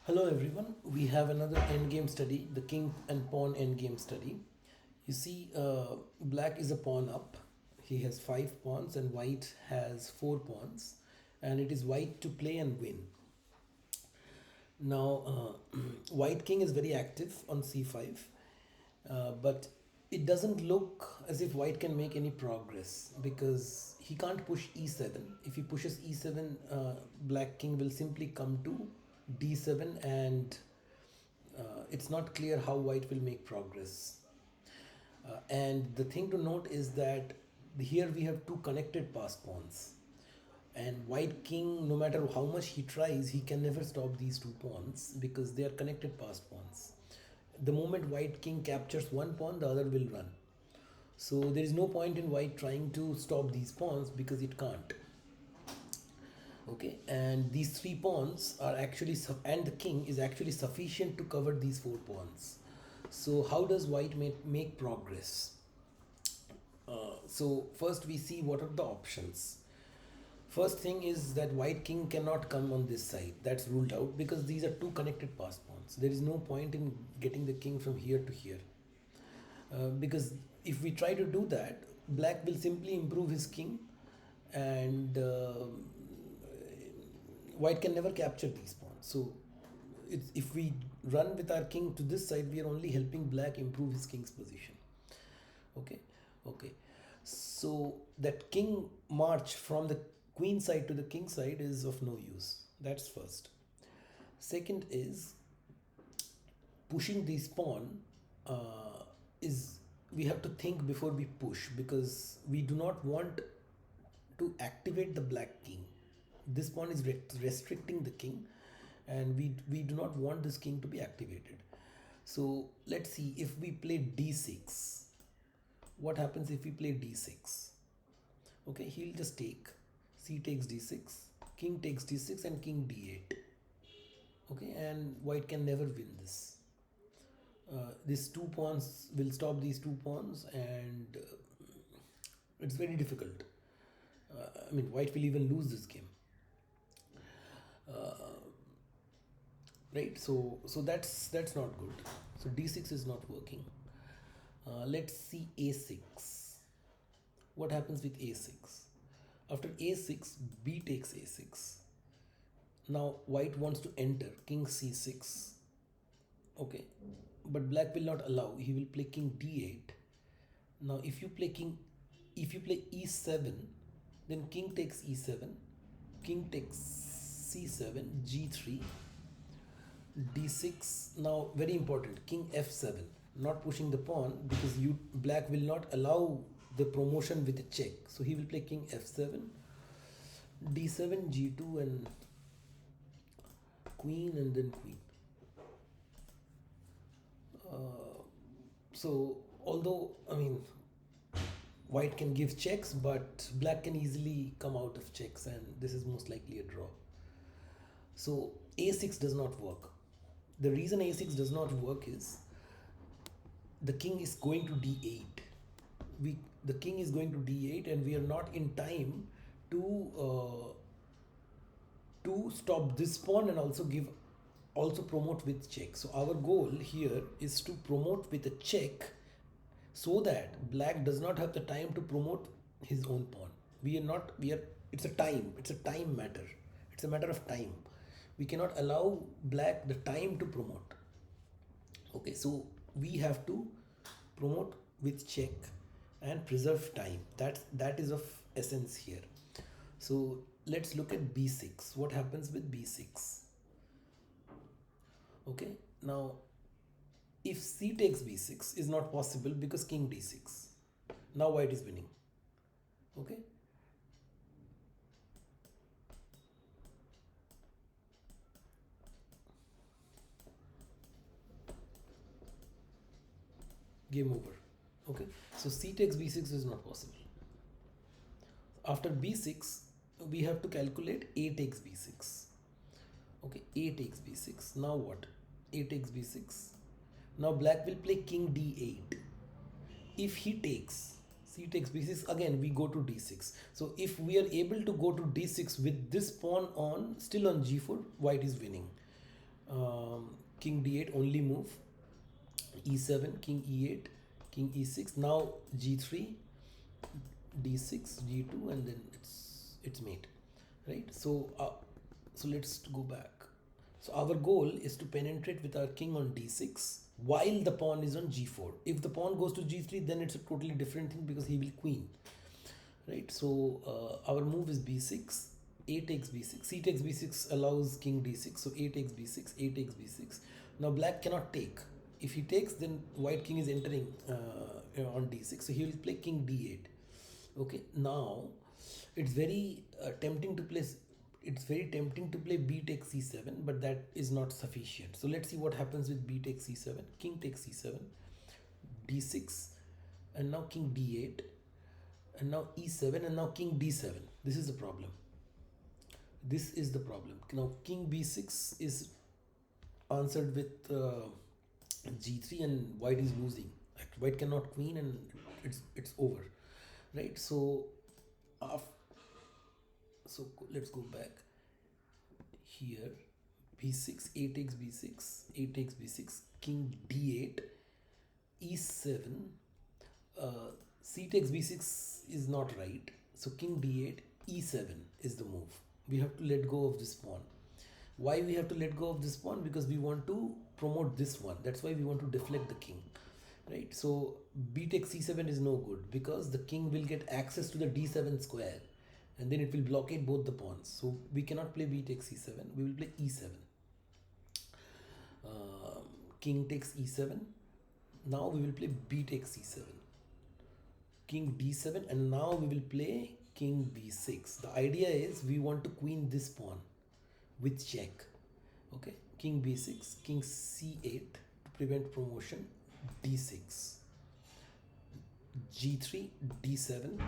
Hello everyone, we have another endgame study, the king and pawn endgame study. You see, black is a pawn up. He has 5 pawns and white has 4 pawns, and it is white to play and win. Now, white king is very active on c5, but it doesn't look as if white can make any progress because he can't push e7. If he pushes e7, black king will simply come to d7, and it's not clear how white will make progress. And the thing to note is that here we have two connected passed pawns. And white king, no matter how much he tries, he can never stop these 2 pawns because they are connected passed pawns. The moment white king captures one pawn, the other will run. So there is no point in white trying to stop these pawns because it can't. Okay, and these 3 pawns are actually, and the king is actually sufficient to cover these 4 pawns. So how does white make progress? So first we see what are the options. First thing is that white king cannot come on this side. That's ruled out because these are two connected passed pawns. There is no point in getting the king from here to here. Because if we try to do that, black will simply improve his king, and white can never capture these pawns. So if we run with our king to this side, we are only helping black improve his king's position. Okay, okay. So that king march from the queen side to the king side is of no use. That's first. Second is pushing this pawn is we have to think before we push because we do not want to activate the black king. This pawn is restricting the king, and we do not want this king to be activated. So let's see if we play d6. What happens if we play d6? Okay, he'll just take c takes d6, king takes d6, and king d8. Okay, and white can never win this. These 2 pawns will stop these 2 pawns, and it's very difficult. I mean, white will even lose this game. Right, so that's not good. So d6 is not working. Let's see a6. What happens with a6? After a6, b takes a6. Now white wants to enter king c6. Okay, but black will not allow. He will play king d8. Now if you play e7, then king takes e7, king takes c7, g3, d6. Now very important, king f7, not pushing the pawn because you black will not allow the promotion with a check. So he will play king f7, d7, g2, and queen, and then queen. So although, I mean, white can give checks, but black can easily come out of checks, and this is most likely a draw. So a6 does not work. The reason a6 does not work is the king is going to d8. The king is going to d8, and we are not in time to stop this pawn and also promote with check. So our goal here is to promote with a check so that black does not have the time to promote his own pawn. We are it's a time matter. It's a matter of time. We cannot allow black the time to promote. Okay, so we have to promote with check and preserve time. That is of essence here. So let's look at b6. What happens with b6? Okay, now if c takes b6 is not possible because king d6. Now white is winning. Okay, game over. Okay, so c takes b6 is not possible. After b6, we have to calculate a takes b6. Okay, a takes b6. Now what? A takes b6. Now black will play king d8. If he takes c takes b6, again we go to d6. So if we are able to go to d6 with this pawn on still on g4, white is winning. King d8 only move, e7, king e8, king e6. Now g3, d6, g2, and then it's mate, right? So let's go back. So our goal is to penetrate with our king on d6 while the pawn is on g4. If the pawn goes to g3, then it's a totally different thing because he will queen, right? So our move is b6, a takes b6, c takes b6 allows king d6, so a takes b6, a takes b6. Now black cannot take. If he takes, then white king is entering on d6, so he will play king d8. Okay, now it's very tempting to play. It's very tempting to play b takes c7, but that is not sufficient. So let's see what happens with b takes c7. King takes c7, d6, and now king d8, and now e7, and now king d7. This is the problem. This is the problem. Now king b6 is answered with g3, and white is losing. White cannot queen, and it's over, right? So so let's go back here. b6, a takes b6, a takes b6, king d8, e7, c takes b6 is not right, so king d8, e7 is the move. We have to let go of this pawn. Why we have to let go of this pawn? Because we want to promote this one. That's why we want to deflect the king, right? So b takes c7 is no good because the king will get access to the d7 square, and then it will blockade both the pawns. So we cannot play b takes c7. We will play e7. King takes e7. Now we will play b takes c7, king d7, and now we will play king b6. The idea is we want to queen this pawn with check. Okay, king b6, king c8 to prevent promotion, d6, g3, d7,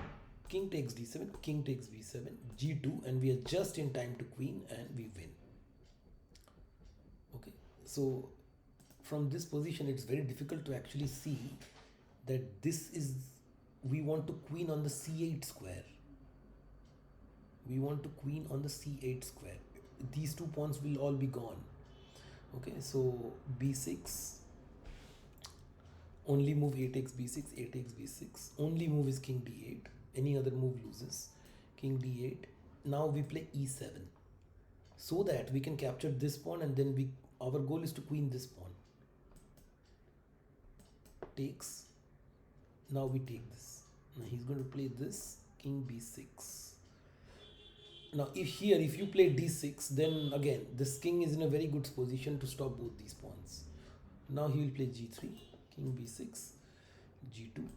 king takes d7, king takes b7, g2, and we are just in time to queen, and we win. Okay, so from this position it's very difficult to actually see that this is, we want to queen on the c8 square. We want to queen on the c8 square. These two pawns will all be gone. Okay, so b6, only move a takes b6, a takes b6. Only move is king d8. Any other move loses. King d8. Now we play e7, so that we can capture this pawn, and then our goal is to queen this pawn. Takes. Now we take this. Now he's going to play this, king b6. Now if you play d6, then again this king is in a very good position to stop both these pawns. Now he will play g3, king b6, g2,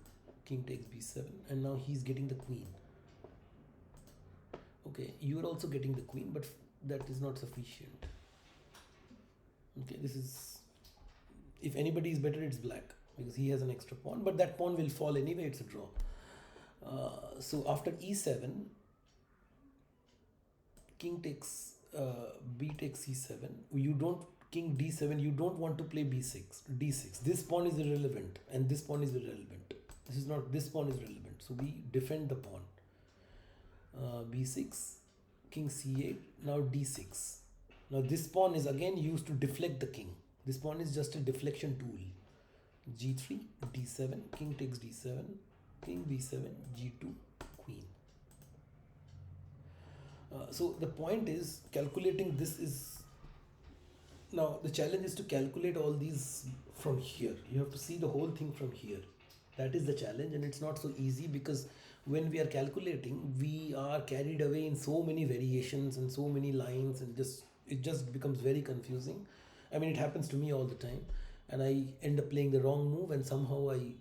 king takes b7, and now he's getting the queen. Okay, you are also getting the queen, but that is not sufficient. Okay, this is, if anybody is better, it's black because he has an extra pawn, but that pawn will fall anyway. It's a draw. So after e7, king takes b takes c7. You don't, king d7, you don't want to play b6, d6. This pawn is irrelevant, and this pawn is irrelevant. This pawn is relevant, so we defend the pawn. b6, king c8, now d6. Now this pawn is again used to deflect the king. This pawn is just a deflection tool. g3, d7, king takes d7, king b7, g2, queen. So the point is, calculating this is, now the challenge is to calculate all these from here. You have to see the whole thing from here. That is the challenge, and it's not so easy because when we are calculating, we are carried away in so many variations and so many lines, and it just becomes very confusing. I mean, it happens to me all the time, and I end up playing the wrong move, and somehow I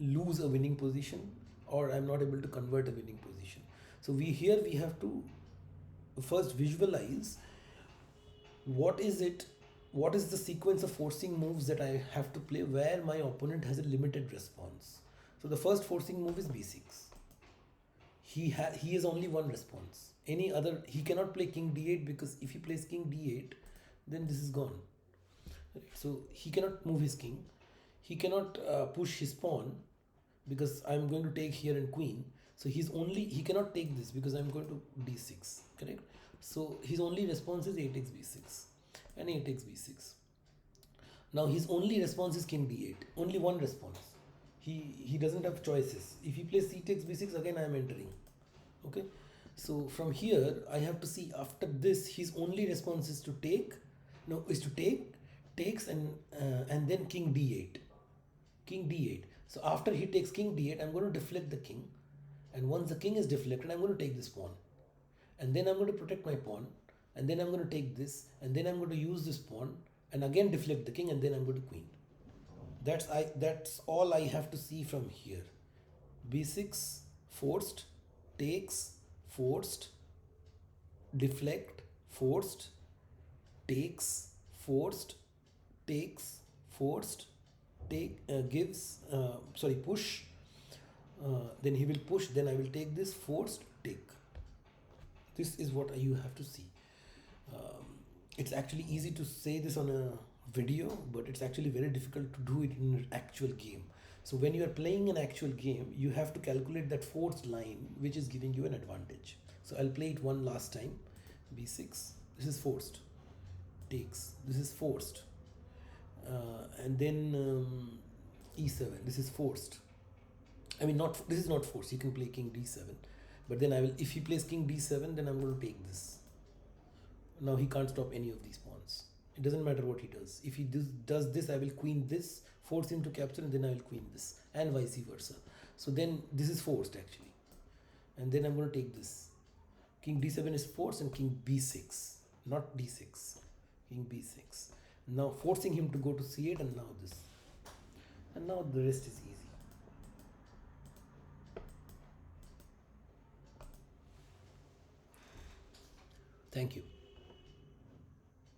lose a winning position, or I'm not able to convert a winning position. So we have to first visualize what is the sequence of forcing moves that I have to play where my opponent has a limited response. So the first forcing move is b6. He has only one response. Any other, he cannot play king d8, because if he plays king d8, then this is gone. So he cannot move his king. He cannot push his pawn, because I'm going to take here and queen. So he cannot take this because I'm going to d6, correct? So his only response is a takes b6. and he takes b6. Now his only response is king d8. Only one response. He doesn't have choices. If he plays c takes b6, again I am entering. Okay. So from here I have to see, after this his only response is to take. No, is to take, takes, and then king d8. King d8. So after he takes king d8, I'm going to deflect the king. And once the king is deflected, I'm going to take this pawn. And then I'm going to protect my pawn. And then I'm going to take this. And then I'm going to use this pawn. And again deflect the king. And then I'm going to queen. That's all I have to see from here. b6, forced, takes, forced, deflect, forced, takes, forced, takes, forced, gives, push. Then he will push, then I will take this, forced, take. This is what you have to see. It's actually easy to say this on a video, but it's actually very difficult to do it in an actual game. So when you are playing an actual game, you have to calculate that forced line, which is giving you an advantage. So I'll play it one last time. b6, this is forced, takes, this is forced, and then e7, this is forced. I mean, this is not forced. You can play king d7, but then if he plays king d7, then I'm going to take this. Now he can't stop any of these pawns. It doesn't matter what he does. If he does this, I will queen this, force him to capture, and then I will queen this, and vice versa. So then this is forced actually, and then I'm going to take this. King d7 is forced, and king b6, not d6, king b6. Now forcing him to go to c8, and now this, and now the rest is easy. Thank you.